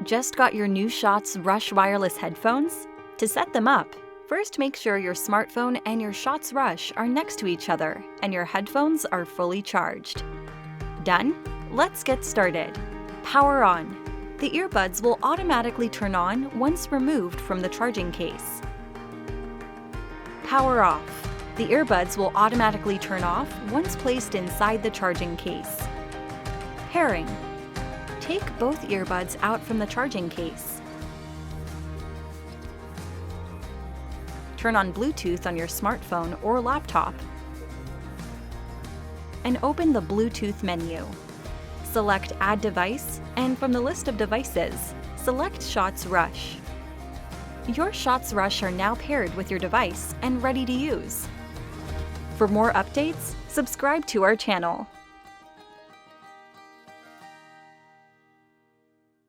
Just got your new Shots Rush wireless headphones? To set them up, first make sure your smartphone and your Shots Rush are next to each other and your headphones are fully charged. Done? Let's get started. Power on. The earbuds will automatically turn on once removed from the charging case. Power off. The earbuds will automatically turn off once placed inside the charging case. Pairing. Take both earbuds out from the charging case. Turn on Bluetooth on your smartphone or laptop and open the Bluetooth menu. Select Add Device, and from the list of devices, select Shots Rush. Your Shots Rush are now paired with your device and ready to use. For more updates, subscribe to our channel.